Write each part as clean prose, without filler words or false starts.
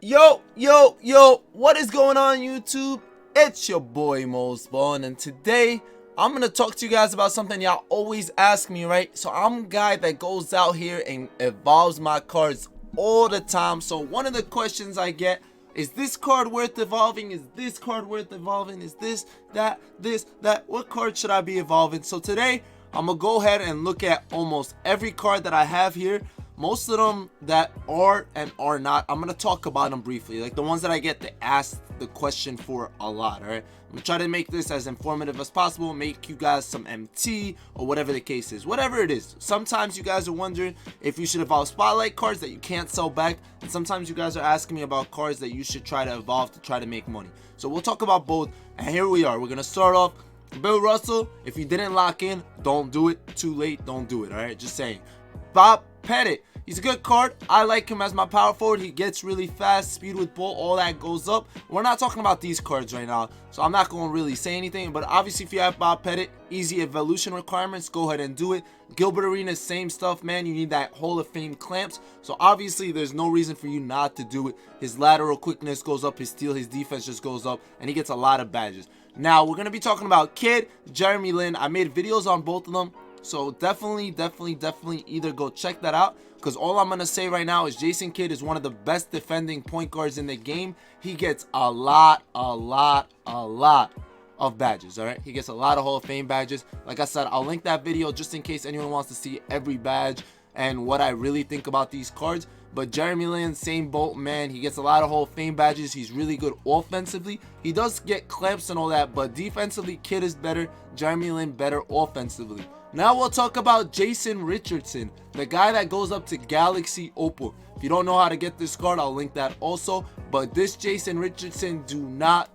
Yo, what is going on YouTube? It's your boy Mosballin, and today I'm gonna talk to you guys about something y'all always ask me, right? So I'm a guy that goes out here and evolves my cards all the time. So one of the questions I get is, this card worth evolving? Is this card worth evolving? Is this, that, what card should I be evolving? So today I'm gonna go ahead and look at almost every card that I have here. Most of them that are and are not, I'm gonna talk about them briefly, like the ones that I get to ask the question for a lot. All right, I'm gonna try to make this as informative as possible, make you guys some MT or whatever the case is, whatever it is. Sometimes you guys are wondering if you should evolve spotlight cards that you can't sell back, and sometimes you guys are asking me about cards that you should try to evolve to try to make money. So we'll talk about both, and here we are. We're gonna start off Bill Russell. If you didn't lock in, don't do it. Too late, don't do it. All right, just saying. Bob Pettit, he's a good card. I like him as my power forward. He gets really fast, speed with ball, all that goes up. We're not talking about these cards right now, so I'm not going to really say anything. But obviously, if you have Bob Pettit, easy evolution requirements, go ahead and do it. Gilbert Arenas, same stuff, man. You need that Hall of Fame clamps. So obviously, there's no reason for you not to do it. His lateral quickness goes up, his steal, his defense just goes up, and he gets a lot of badges. Now, we're going to be talking about Kid, Jeremy Lin. I made videos on both of them. So definitely either go check that out, because all I'm going to say right now is Jason Kidd is one of the best defending point guards in the game. He gets a lot of badges. All right, he gets a lot of Hall of Fame badges. Like I said, I'll link that video just in case anyone wants to see every badge and what I really think about these cards. But Jeremy Lin, same boat, man. He gets a lot of Hall of Fame badges. He's really good offensively. He does get clamps and all that, but defensively, Kid is better. Jeremy Lin better offensively. Now we'll talk about Jason Richardson, the guy that goes up to Galaxy Opal. If you don't know how to get this card, I'll link that also. But this Jason Richardson, do not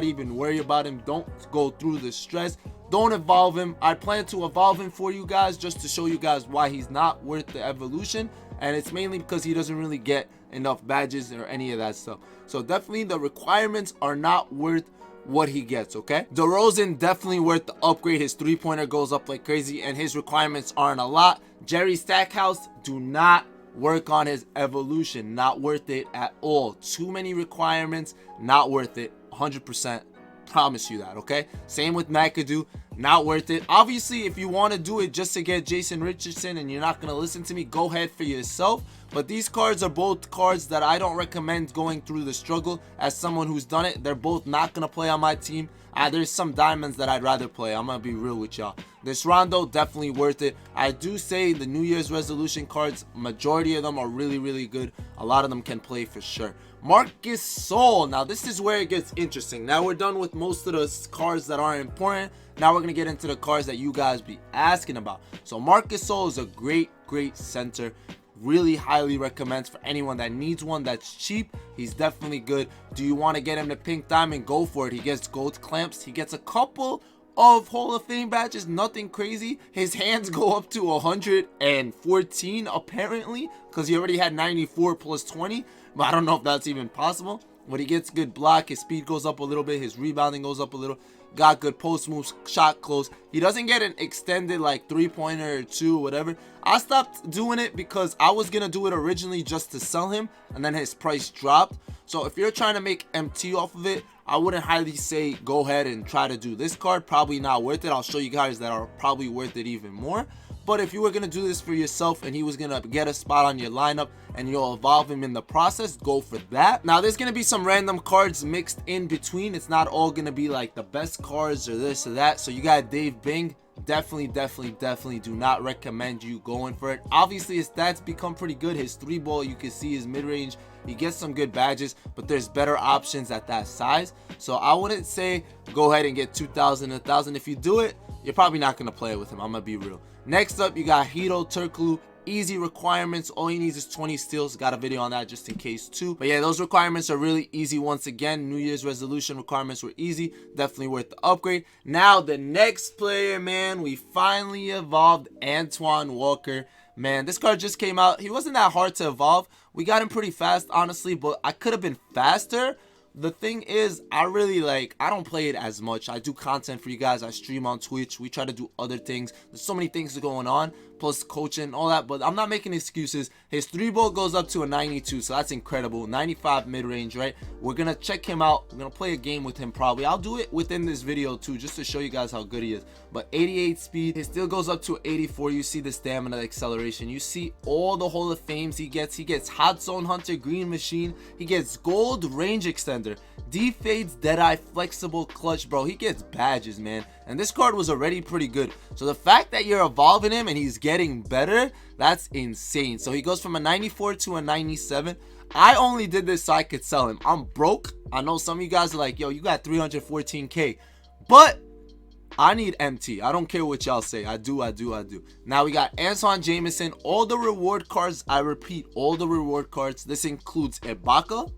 even worry about him. Don't go through the stress. Don't evolve him. I plan to evolve him for you guys just to show you guys why he's not worth the evolution. And it's mainly because he doesn't really get enough badges or any of that stuff. So definitely the requirements are not worth what he gets. Okay, DeRozan definitely worth the upgrade. His three-pointer goes up like crazy, and his requirements aren't a lot. Jerry Stackhouse, do not work on his evolution. Not worth it at all. Too many requirements, not worth it. 100%, promise you that. Okay, same with McAdoo, not worth it. Obviously, if you want to do it just to get Jason Richardson and you're not going to listen to me, go ahead for yourself. But these cards are both cards that I don't recommend going through the struggle. As someone who's done it, they're both not going to play on my team. There's some diamonds that I'd rather play. I'm going to be real with y'all. This Rondo, definitely worth it. I do say the New Year's resolution cards, majority of them are really good. A lot of them can play for sure. Marc Gasol. Now, this is where it gets interesting. Now, we're done with most of the cards that aren't important. Now, we're going to get into the cards that you guys be asking about. So, Marc Gasol is a great center. Really highly recommends for anyone that needs one that's cheap. He's definitely good. Do you want to get him to pink diamond? Go for it. He gets gold clamps. He gets a couple of Hall of Fame badges, nothing crazy. His hands go up to 114 apparently, because he already had 94 plus 20, but I don't know if that's even possible. But he gets good block, his speed goes up a little bit, his rebounding goes up a little, got good post moves, shot close. He doesn't get an extended like three-pointer or two or whatever. I stopped doing it because I was gonna do it originally just to sell him, and then his price dropped. So if you're trying to make MT off of it, I wouldn't highly say go ahead and try to do this card. Probably not worth it. I'll show you guys that are probably worth it even more. But if you were going to do this for yourself and he was going to get a spot on your lineup and you'll evolve him in the process, go for that. Now, there's going to be some random cards mixed in between. It's not all going to be like the best cards or this or that. So you got Dave Bing. Definitely do not recommend you going for it. Obviously, his stats become pretty good. His three ball, you can see his mid-range. He gets some good badges, but there's better options at that size. So I wouldn't say go ahead and get 2,000, 1,000. If you do it, you're probably not going to play with him. I'm going to be real. Next up, you got Hito Turkoglu. Easy requirements. All he needs is 20 steals. Got a video on that just in case too. But yeah, those requirements are really easy. Once again, New Year's resolution requirements were easy. Definitely worth the upgrade. Now, the next player, man, we finally evolved Antoine Walker. Man, this card just came out. He wasn't that hard to evolve. We got him pretty fast, honestly, but I could have been faster. The thing is, I don't play it as much. I do content for you guys. I stream on Twitch. We try to do other things. There's so many things going on. plus coaching and all that, but I'm not making excuses. His 3-ball goes up to a 92, so that's incredible. 95 mid-range, right? We're gonna check him out. We're gonna play a game with him probably. I'll do it within this video too, just to show you guys how good he is. But 88 speed, his still goes up to 84. You see the stamina, the acceleration, you see all the Hall of Fames he gets. He gets Hot Zone Hunter, Green Machine, he gets Gold Range Extender, D-Fades, Deadeye, Flexible, Clutch, bro. He gets badges, man. And this card was already pretty good. So the fact that you're evolving him and he's getting better, that's insane. So he goes from a 94 to a 97. I only did this so I could sell him. I'm broke. I know some of you guys are like, yo, you got 314k, but I need MT. I don't care what y'all say. I do. Now we got Antoine Jameson. All the reward cards, I repeat, all the reward cards. This includes Ibaka.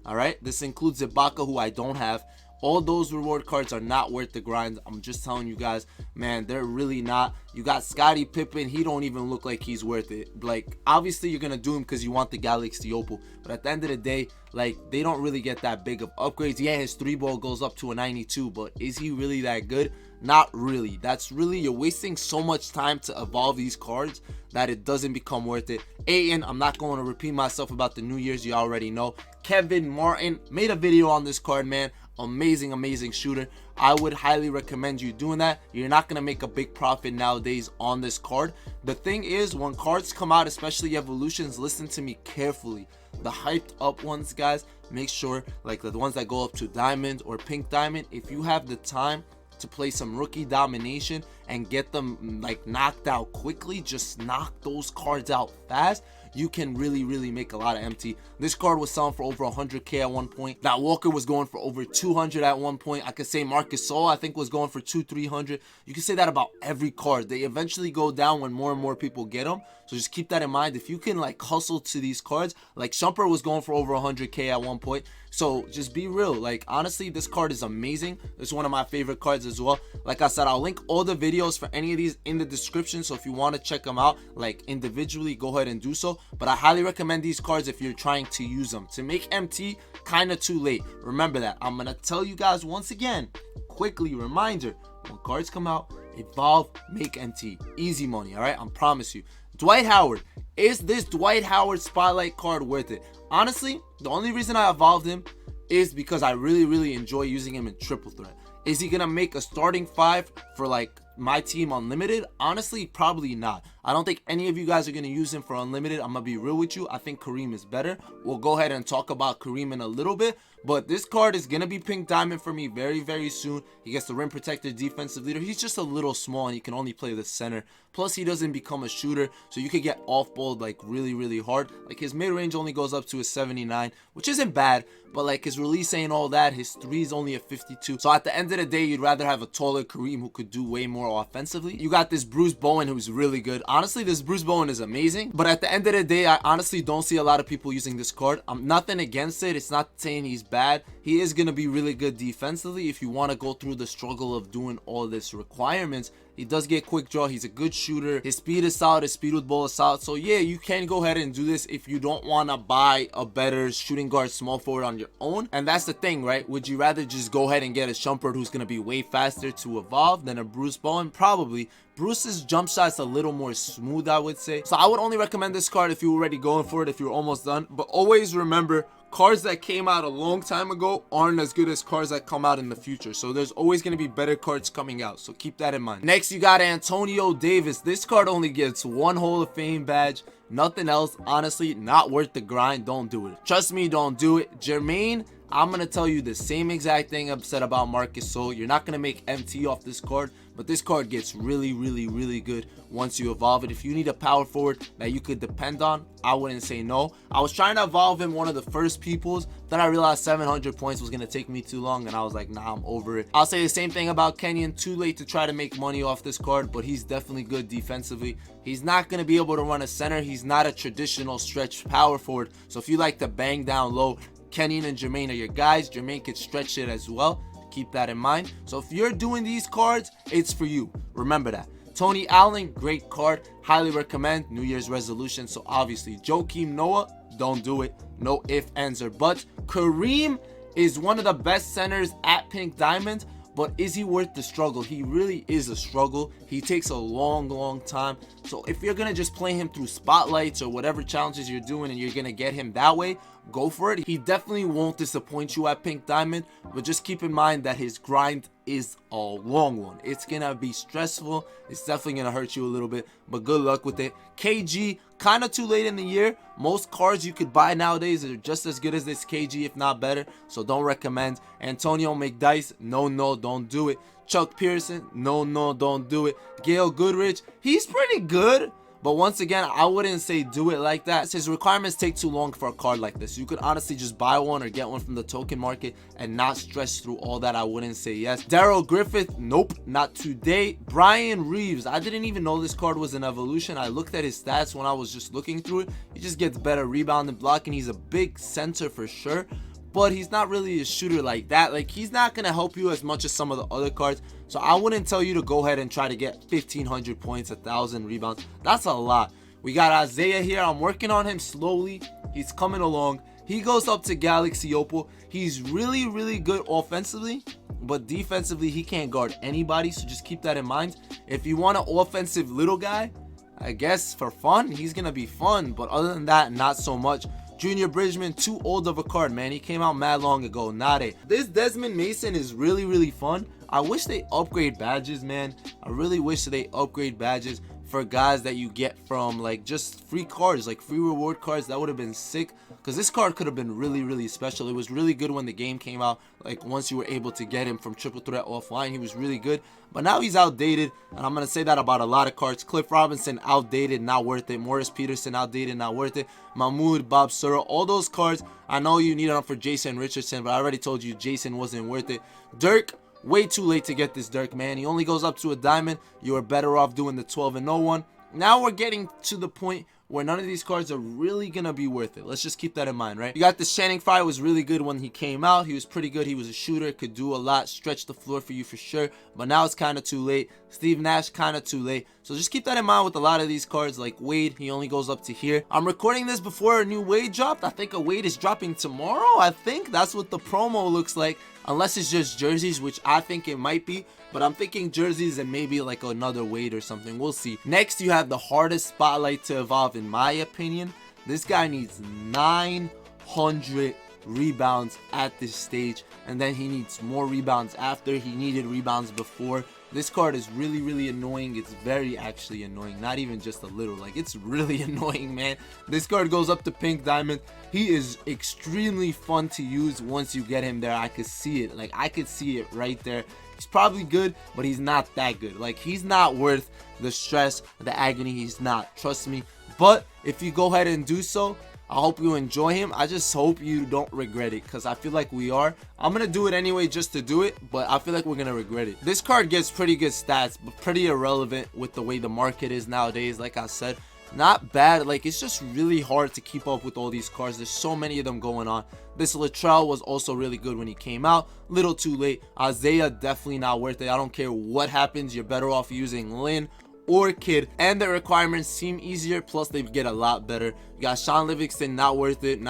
All right, this includes Ibaka, who I don't have. All those reward cards are not worth the grind. I'm just telling you guys, man, they're really not. You got Scottie Pippen. He don't even look like he's worth it. Like, obviously you're gonna do him because you want the Galaxy Opal, but at the end of the day, like, they don't really get that big of upgrades. Yeah, his 3-ball goes up to a 92, but is he really that good? Not really. That's really, you're wasting so much time to evolve these cards that it doesn't become worth it. Aiden, I'm not going to repeat myself about the New Year's. You already know. Kevin Martin, made a video on this card, man. Amazing shooter. I would highly recommend you doing that. You're not going to make a big profit nowadays on this card. The thing is, when cards come out, especially evolutions, listen to me carefully. The hyped up ones, guys, make sure, like the ones that go up to diamond or pink diamond, if you have the time to play some rookie domination and get them like knocked out quickly, just knock those cards out fast, you can really make a lot of MT. This card was selling for over 100k at one point. That Walker was going for over 200 at one point. I could say Marcus Gasol, I think, was going for 200-300. You can say that about every card. They eventually go down when more and more people get them. So just keep that in mind. If you can like hustle to these cards, like Shumpert was going for over 100k at one point. So just be real. Like, honestly, this card is amazing. It's one of my favorite cards as well. Like I said, I'll link all the videos for any of these in the description. So if you want to check them out like individually, go ahead and do so. But I highly recommend these cards if you're trying to use them. To make MT, kind of too late. Remember that. I'm going to tell you guys once again, quickly, reminder, when cards come out, evolve, make MT. Easy money, all right? I promise you. Dwight Howard. Is this Dwight Howard Spotlight card worth it? Honestly, the only reason I evolved him is because I really enjoy using him in triple threat. Is he going to make a starting 5 for like my team unlimited? Honestly, probably not. I don't think any of you guys are going to use him for unlimited. I'm going to be real with you. I think Kareem is better. We'll go ahead and talk about Kareem in a little bit. But this card is going to be pink diamond for me very soon. He gets the rim protector, defensive leader. He's just a little small and he can only play the center. Plus, he doesn't become a shooter. So you could get off-balled like really hard. Like his mid-range only goes up to a 79, which isn't bad. But like his release ain't all that. His 3 is only a 52. So at the end of the day, you'd rather have a taller Kareem who could do way more offensively. You got this Bruce Bowen who's really good. Honestly, this Bruce Bowen is amazing. But at the end of the day, I honestly don't see a lot of people using this card. I'm nothing against it. It's not saying he's bad. He is going to be really good defensively if you want to go through the struggle of doing all this requirements. He does get quick draw. He's a good shooter. His speed is solid. His speed with ball is solid. So yeah, you can go ahead and do this if you don't want to buy a better shooting guard small forward on your own. And that's the thing, right? Would you rather just go ahead and get a Shumpert who's going to be way faster to evolve than a Bruce Bowen? Probably. Bruce's jump shot's a little more smooth, I would say. So I would only recommend this card if you're already going for it, if you're almost done. But always remember, cards that came out a long time ago aren't as good as cards that come out in the future. So there's always going to be better cards coming out. So keep that in mind. Next, you got Antonio Davis. This card only gets 1 Hall of Fame badge. Nothing else. Honestly, not worth the grind. Don't do it. Trust me, don't do it. Jermaine, I'm going to tell you the same exact thing I've said about Marcus Gasol. You're not going to make MT off this card. But this card gets really good once you evolve it. If you need a power forward that you could depend on, I wouldn't say no. I was trying to evolve him one of the first peoples. Then I realized 700 points was going to take me too long. And I was like, nah, I'm over it. I'll say the same thing about Kenyon. Too late to try to make money off this card. But he's definitely good defensively. He's not going to be able to run a center. He's not a traditional stretch power forward. So if you like to bang down low, Kenyon and Jermaine are your guys. Jermaine could stretch it as well. Keep that in mind. So if you're doing these cards, it's for you. Remember that. Tony Allen, great card. Highly recommend. New Year's resolution. So obviously, Joakim Noah, don't do it. No ifs, ands, or buts. Kareem is one of the best centers at Pink Diamond. but is he worth the struggle? He really is a struggle. He takes a long time. So if you're gonna just play him through spotlights or whatever challenges you're doing and you're gonna get him that way, go for it. He definitely won't disappoint you at Pink Diamond, but just keep in mind that his grind is a long one. It's gonna be stressful. It's definitely gonna hurt you a little bit, but good luck with it. KG, kind of too late in the year. Most cards you could buy nowadays are just as good as this KG, if not better, so don't recommend. Antonio McDice, no, don't do it. Chuck Pearson, no, don't do it. Gail Goodrich, he's pretty good, but once again, I wouldn't say do it like that. His requirements take too long for a card like this. You could honestly just buy one or get one from the token market and not stress through all that. I wouldn't say yes. Daryl Griffith, nope, not today. Brian Reeves, I didn't even know this card was an evolution. I looked at his stats when I was just looking through it. He just gets better rebound and blocking. He's a big center for sure, but he's not really a shooter like that. Like, he's not gonna help you as much as some of the other cards, so I wouldn't tell you to go ahead and try to get 1500 points, 1000 rebounds. That's a lot. We got Isaiah here. I'm working on him slowly. He's coming along. He goes up to Galaxy Opal. He's really good offensively, but defensively he can't guard anybody, so just keep that in mind. If you want an offensive little guy, I guess for fun, he's gonna be fun, but other than that, not so much. Junior Bridgman, too old of a card, man. He came out mad long ago. Not it. This Desmond Mason is really fun. I wish they upgrade badges, man. I really wish they upgrade badges for guys that you get from like just free cards, like free reward cards. That would have been sick, because this card could have been really special. It was really good when the game came out. Like, once you were able to get him from Triple Threat offline, he was really good, but now he's outdated, and I'm gonna say that about a lot of cards. Cliff Robinson, outdated, not worth it. Morris Peterson, outdated, not worth it. Mahmoud, Bob Sura, all those cards, I know you need them for Jason Richardson, but I already told you Jason wasn't worth it. Dirk, way too late to get this Dirk, man. He only goes up to a diamond. You are better off doing the 12-0 one. Now we're getting to the point where none of these cards are really gonna be worth it. Let's just keep that in mind, right? You got this Channing Frye, was really good when he came out. He was pretty good. He was a shooter, could do a lot, stretch the floor for you for sure, but now it's kind of too late. Steve Nash, kind of too late. So just keep that in mind with a lot of these cards. Like Wade, he only goes up to here. I'm recording this before a new Wade dropped. I think a Wade is dropping tomorrow. I think that's what the promo looks like, unless it's just jerseys, which I think it might be, but I'm thinking jerseys and maybe like another Wade or something. We'll see. Next, you have the hardest spotlight to evolve, in my opinion. This guy needs 900 rebounds at this stage, and then he needs more rebounds after. He needed rebounds before. This card is really annoying. It's very actually annoying, not even just a little. Like, it's really annoying, man. This card goes up to Pink Diamond. He is extremely fun to use once you get him there. I could see it. Like, I could see it right there. He's probably good, but he's not that good. Like, he's not worth the stress, the agony. He's not, trust me. But if you go ahead and do so, I hope you enjoy him. I just hope you don't regret it, because I feel like we are. I'm going to do it anyway just to do it, but I feel like we're going to regret it. This card gets pretty good stats, but pretty irrelevant with the way the market is nowadays. Like I said, not bad. Like, it's just really hard to keep up with all these cards. There's so many of them going on. This Latrell was also really good when he came out. Little too late. Isaiah, definitely not worth it. I don't care what happens. You're better off using Lynn or Kid, and the requirements seem easier, plus they get a lot better. You got Sean Livingston, not worth it.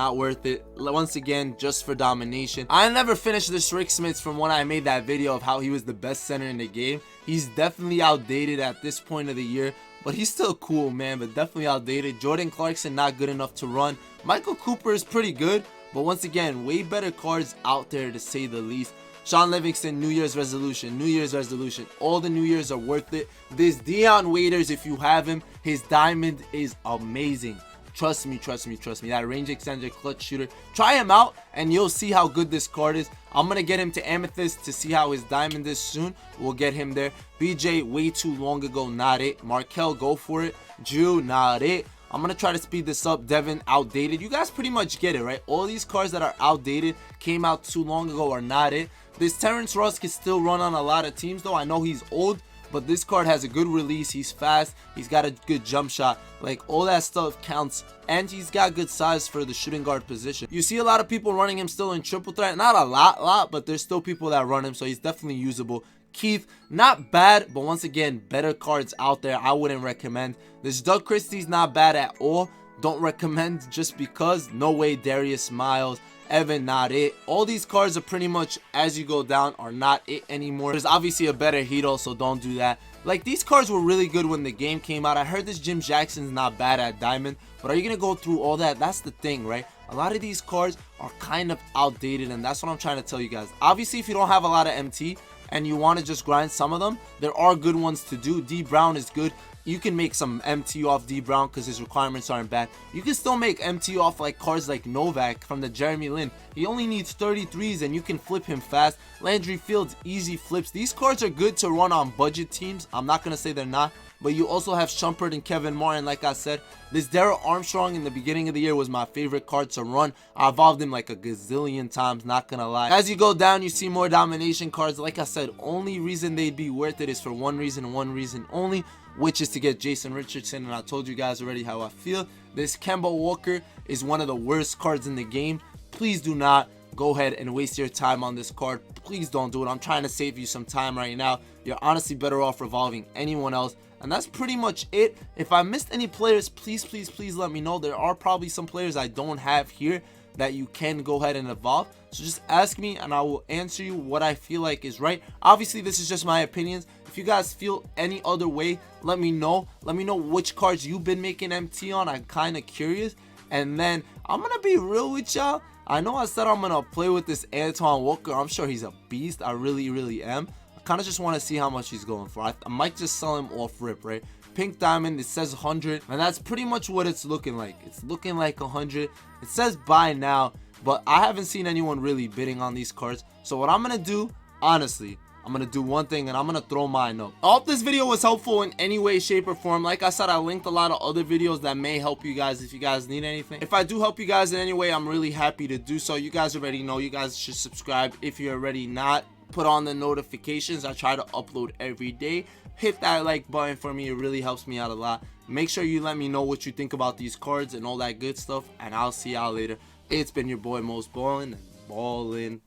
Once again, just for domination. I never finished this Rick Smits from when I made that video of how he was the best center in the game. He's definitely outdated at this point of the year, but he's still cool, man, but definitely outdated. Jordan Clarkson, not good enough to run. Michael Cooper is pretty good, but once again, way better cards out there, to say the least. Sean Livingston, New Year's resolution. All the New Year's are worth it. This Dion Waiters, if you have him, his diamond is amazing. Trust me. That range extender, clutch shooter. Try him out, and you'll see how good this card is. I'm going to get him to Amethyst to see how his diamond is soon. We'll get him there. BJ, way too long ago, not it. Markel, go for it. Drew, not it. I'm going to try to speed this up. Devin, outdated. You guys pretty much get it, right? All these cards that are outdated, came out too long ago, are not it. This Terrence Ross can still run on a lot of teams, though. I know he's old, but this card has a good release. He's fast. He's got a good jump shot. Like, all that stuff counts. And he's got good size for the shooting guard position. You see a lot of people running him still in triple threat. Not a lot, but there's still people that run him, so he's definitely usable. Keith, not bad, but once again, better cards out there. I wouldn't recommend. This Doug Christie's not bad at all. Don't recommend just because. No way. Darius Miles, Evan, not it. All these cards are pretty much, as you go down, are not it anymore. There's obviously a better Hito, so don't do that. Like, these cards were really good when the game came out. I heard this Jim Jackson's not bad at Diamond, but are you gonna go through all that? That's the thing, right? A lot of these cards are kind of outdated, and that's what I'm trying to tell you guys. Obviously, if you don't have a lot of MT and you want to just grind some of them, there are good ones to do. D Brown is good. You can make some MT off D Brown because his requirements aren't bad. You can still make MT off like cards like Novak from the Jeremy Lin. He only needs 33s and you can flip him fast. Landry Fields, easy flips. These cards are good to run on budget teams. I'm not going to say they're not. But you also have Shumpert and Kevin Martin. Like I said, this Darrell Armstrong in the beginning of the year was my favorite card to run. I evolved him like a gazillion times, not gonna lie. As you go down, you see more domination cards. Like I said, only reason they'd be worth it is for one reason only, which is to get Jason Richardson. And I told you guys already how I feel. This Kemba Walker is one of the worst cards in the game. Please do not go ahead and waste your time on this card. Please don't do it. I'm trying to save you some time right now. You're honestly better off revolving anyone else. And that's pretty much it. If I missed any players, please let me know. There are probably some players I don't have here that you can go ahead and evolve. So just ask me and I will answer you what I feel like is right. Obviously, this is just my opinions. If you guys feel any other way, let me know. Let me know which cards you've been making MT on. I'm kind of curious. And then I'm going to be real with y'all. I know I said I'm going to play with this Antoine Walker. I'm sure he's a beast. I really am. Kind of just want to see how much he's going for. I might just sell him off rip, right? Pink Diamond, it says 100, and that's pretty much what it's looking like. It's looking like 100. It says buy now, but I haven't seen anyone really bidding on these cards. So what I'm gonna do, honestly, I'm gonna do one thing and I'm gonna throw mine up. I hope this video was helpful in any way, shape, or form. Like I said, I linked a lot of other videos that may help you guys if you guys need anything. If I do help you guys in any way, I'm really happy to do so. You guys already know. You guys should subscribe if you're already not. Put on the notifications. I try to upload every day. Hit that like button for me. It really helps me out a lot. Make sure you let me know what you think about these cards and all that good stuff, and I'll see y'all later. It's been your boy Mosballin, and ballin'.